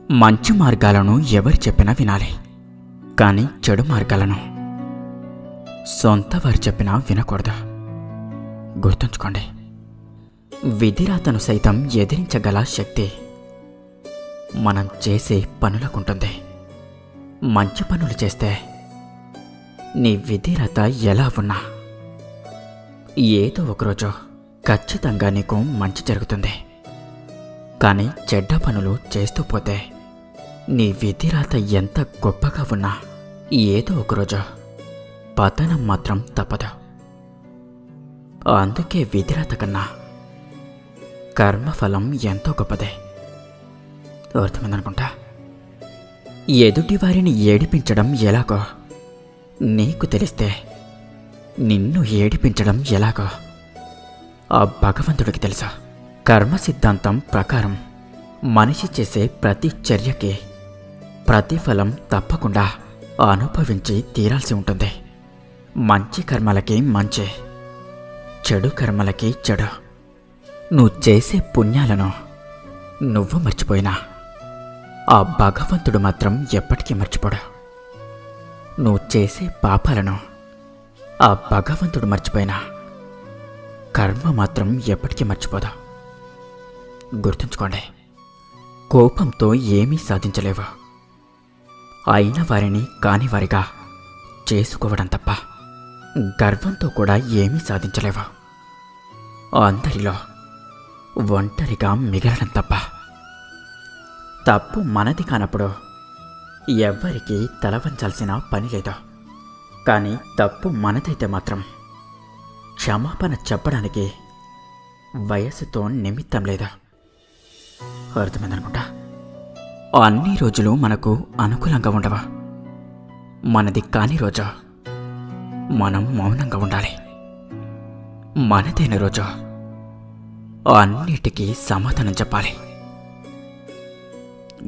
మంచి మార్గాలను ఎవరు చెప్పినా వినాలి, కానీ చెడు మార్గాలను సొంత వారు చెప్పినా వినకూడదు. గుర్తుంచుకోండి, విధిరాతను సైతం ఎదిరించగల శక్తి మనం చేసే పనులకుంటుంది. మంచి పనులు చేస్తే నీ విధిరాత ఎలా ఉన్నా ఏదో ఒకరోజు ఖచ్చితంగా నీకు మంచి జరుగుతుంది. కానీ చెడ్డ పనులు చేస్తూ పోతే నీ విధిరాత ఎంత గొప్పగా ఉన్నా ఏదో ఒకరోజు పతనం మాత్రం తప్పదు. అందుకే విధిరాత కన్నా కర్మఫలం ఎంతో గొప్పదే. అర్థమైందనుకుంటా. ఎదుటి వారిని ఏడిపించడం ఎలాగో నీకు తెలిస్తే నిన్ను ఏడిపించడం ఎలాగో ఆ భగవంతుడికి తెలుసు. కర్మ సిద్ధాంతం ప్రకారం మనిషి చేసే ప్రతి చర్యకి ప్రతిఫలం తప్పకుండా అనుభవించి తీరాల్సి ఉంటుంది. మంచి కర్మలకి మంచి, చెడు కర్మలకి చెడు. నువ్వు చేసే పుణ్యాలను నువ్వు మర్చిపోయినా ఆ భగవంతుడు మాత్రం ఎప్పటికీ మర్చిపోడు. నువ్వు చేసే పాపాలను ఆ భగవంతుడు మర్చిపోయినా కర్మ మాత్రం ఎప్పటికీ మర్చిపోదు. గుర్తుంచుకోండి, కోపంతో ఏమీ సాధించలేవు. అయిన వారిని కానివారిగా చేసుకోవడం తప్ప గర్వంతో కూడా ఏమీ సాధించలేవు. అందరిలో ఒంటరిగా మిగలడం తప్ప. తప్పు మనది కానప్పుడు ఎవ్వరికీ తల వంచాల్సిన పని లేదు. కానీ తప్పు మనదైతే మాత్రం క్షమాపణ చెప్పడానికి వయస్సుతో నిమిత్తం లేదు. అర్థమైందనుకుంటా. అన్ని రోజులు మనకు అనుకూలంగా ఉండవు. మనది కాని రోజు మనం మౌనంగా ఉండాలి. మనదైన రోజు అన్నిటికీ సమాధానం చెప్పాలి.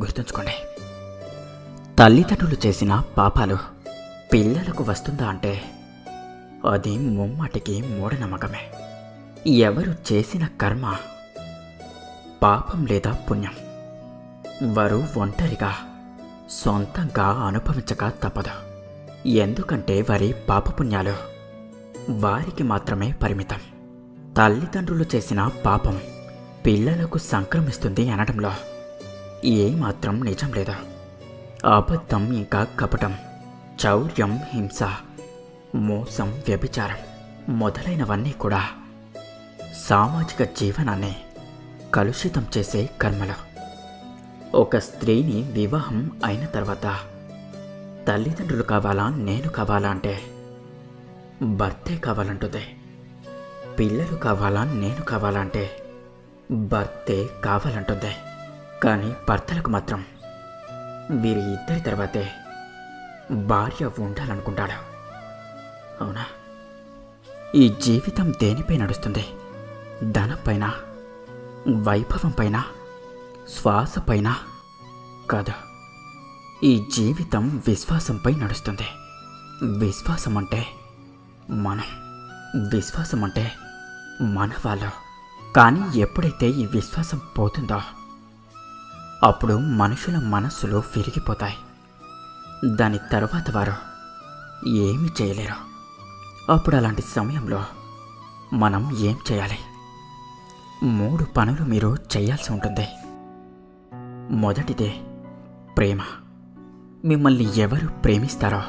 గుర్తుంచుకోండి, తల్లిదండ్రులు చేసిన పాపాలు పిల్లలకు వస్తుందా అంటే అది ముమ్మాటికి మూఢనమ్మకమే. ఎవరు చేసిన కర్మ పాపం లేదా పుణ్యం వారు ఒంటరిగా సొంతంగా అనుభవించక తప్పదు. ఎందుకంటే వారి పాపపుణ్యాలు వారికి మాత్రమే పరిమితం. తల్లిదండ్రులు చేసిన పాపం పిల్లలకు సంక్రమిస్తుంది అనడంలో ఏమాత్రం నిజం లేదు. అబద్ధం, ఇంకా కపటం, చౌర్యం, హింస, మోసం, వ్యభిచారం మొదలైనవన్నీ కూడా సామాజిక జీవనాన్ని కలుషితం చేసే కర్మలు. ఒక స్త్రీని వివాహం అయిన తర్వాత తల్లిదండ్రులు కావాలా, నేను కావాలా అంటే భర్తే కావాలంటుంది. పిల్లలు కావాలా, నేను కావాలా అంటే భర్తే కావాలంటుంది. కానీ భర్తలకు మాత్రం వీరి ఇద్దరి తర్వాతే భార్య ఉండాలనుకుంటాడు. అవునా? ఈ జీవితం దేనిపై నడుస్తుంది? ధనంపైన, వైభవం పైన, శ్వాస పైన కాదు. ఈ జీవితం విశ్వాసంపై నడుస్తుంది. విశ్వాసం అంటే మనం, విశ్వాసం అంటే మన వాళ్ళు. కానీ ఎప్పుడైతే ఈ విశ్వాసం పోతుందో అప్పుడు మనుషుల మనస్సులు విరిగిపోతాయి. దాని తర్వాత వారు ఏమీ చేయలేరు. అప్పుడు అలాంటి సమయంలో మనం ఏం చేయాలి? 3 పనులు మీరు చేయాల్సి ఉంటుంది. మొదటిది ప్రేమ. మిమ్మల్ని ఎవరు ప్రేమిస్తారో,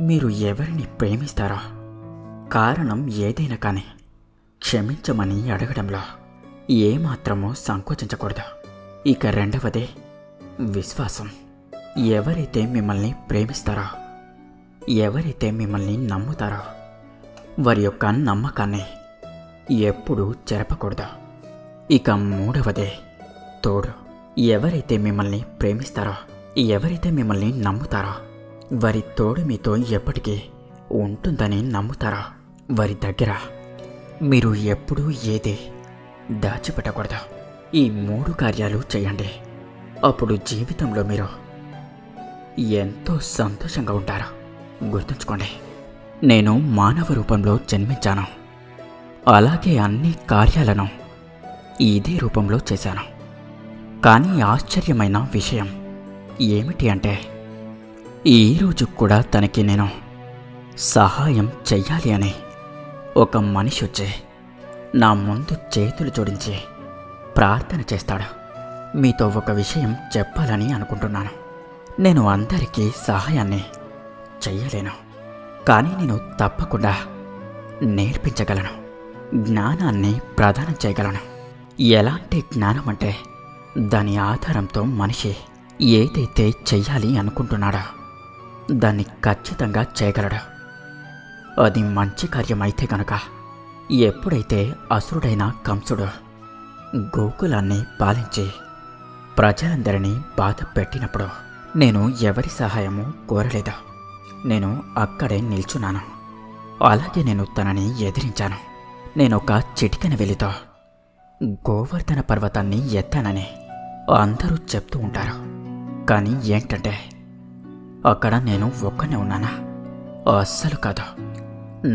మీరు ఎవరిని ప్రేమిస్తారో కారణం ఏదైనా కానీ క్షమించమని అడగడంలో ఏమాత్రమూ సంకోచించకూడదు. ఇక రెండవది విశ్వాసం. ఎవరైతే మిమ్మల్ని ప్రేమిస్తారో, ఎవరైతే మిమ్మల్ని నమ్ముతారో వారి యొక్క నమ్మకాన్ని ఎప్పుడూ చెరపకూడదు. ఇక మూడవది తోడు. ఎవరైతే మిమ్మల్ని ప్రేమిస్తారో, ఎవరైతే మిమ్మల్ని నమ్ముతారో వారి తోడు మీతో ఎప్పటికీ ఉంటుందని నమ్ముతారో వారి దగ్గర మీరు ఎప్పుడూ ఏది దాచిపెట్టకూడదు. ఈ 3 కార్యాలు చేయండి. అప్పుడు జీవితంలో మీరు ఎంతో సంతోషంగా ఉంటారు. గుర్తుంచుకోండి, నేను మానవ రూపంలో జన్మించాను. అలాగే అన్ని కార్యాలను ఇదే రూపంలో చేశాను. కానీ ఆశ్చర్యమైన విషయం ఏమిటి అంటే, ఈరోజు కూడా తనకి నేను సహాయం చెయ్యాలి అని ఒక మనిషి వచ్చి నా ముందు చేతులు జోడించి ప్రార్థన చేస్తాడు. మీతో ఒక విషయం చెప్పాలని అనుకుంటున్నాను. నేను అందరికీ సహాయాన్ని చెయ్యలేను, కానీ నేను తప్పకుండా నేర్పించగలను, జ్ఞానాన్ని ప్రదానం చేయగలను. ఎలాంటి జ్ఞానం అంటే, దాని ఆధారంతో మనిషి ఏదైతే చెయ్యాలి అనుకుంటున్నాడో దాన్ని ఖచ్చితంగా చేయగలడు. అది మంచి కార్యమైతే గనుక, ఎప్పుడైతే అసురుడైన కంసుడు గోకులాన్ని పాలించి ప్రజలందరినీ బాధ పెట్టినప్పుడు నేను ఎవరి సహాయము కోరలేదు. నేను అక్కడే నిల్చున్నాను. అలాగే నేను తనని ఎదిరించాను. నేనొక చిటికెన వెలితో గోవర్ధన పర్వతాన్ని ఎత్తానని అందరూ చెప్తూ ఉంటారు. కానీ ఏంటంటే, అక్కడ నేను ఒక్కనే ఉన్నానా? అస్సలు కాదు.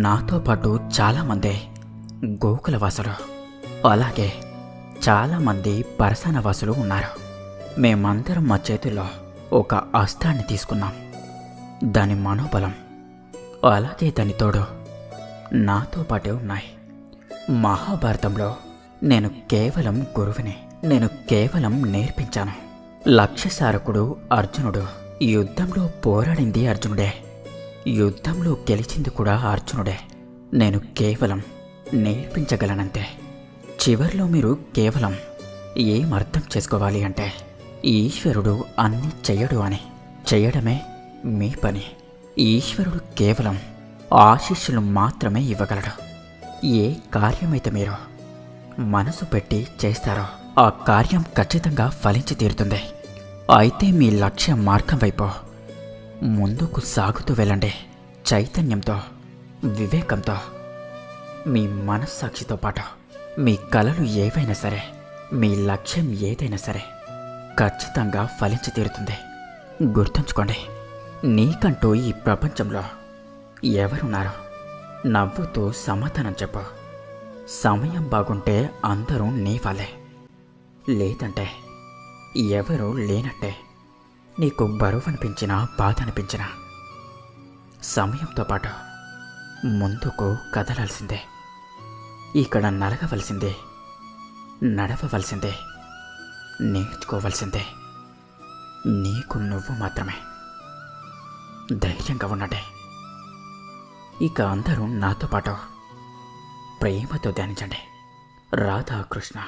నాతో పాటు చాలామంది గోకులవాసులు, అలాగే చాలామంది పరసానవాసులు ఉన్నారు. మేమందరం మా చేతుల్లో ఒక అస్త్రాన్ని తీసుకున్నాం. దాని మనోబలం, అలాగే దాని తోడు నాతో పాటే ఉన్నాయి. మహాభారతంలో నేను కేవలం గురువుని, నేను కేవలం నేర్పించాను. లక్ష్యసారకుడు అర్జునుడు. యుద్ధంలో పోరాడింది అర్జునుడే, యుద్ధంలో గెలిచింది కూడా అర్జునుడే. నేను కేవలం నేర్పించగలనంతే. చివర్లో మీరు కేవలం ఏం అర్థం చేసుకోవాలి అంటే, ఈశ్వరుడు అన్నీ చెయ్యడు అని. చెయ్యడమే మీ పని. ఈశ్వరుడు కేవలం ఆశీస్సులు మాత్రమే ఇవ్వగలడు. ఏ కార్యమైతే మీరు మనసు పెట్టి చేస్తారో ఆ కార్యం ఖచ్చితంగా ఫలించి తీరుతుంది. అయితే మీ లక్ష్య మార్గం వైపు ముందుకు సాగుతూ వెళ్ళండి. చైతన్యంతో, వివేకంతో, మీ మనస్సాక్షితో పాటు మీ కలలు ఏవైనా సరే, మీ లక్ష్యం ఏదైనా సరే ఖచ్చితంగా ఫలించి తీరుతుంది. గుర్తుంచుకోండి, నీకంటూ ఈ ప్రపంచంలో ఎవరున్నారు? నవ్వుతూ సమాధానం చెప్పు. సమయం బాగుంటే అందరూ నీ వాళ్ళే, లేదంటే ఎవరూ లేనట్టే. నీకు బరువు అనిపించినా, బాధ అనిపించినా సమయంతో పాటు ముందుకు కదలాల్సిందే. ఇక్కడ నలగవలసిందే, నడవవలసిందే, నేర్చుకోవలసిందే. నీకు నువ్వు మాత్రమే. ధైర్యంగా ఉండండి. ఇక అందరూ నాతో పాటు ప్రేమతో ధ్యానించండి. రాధాకృష్ణ.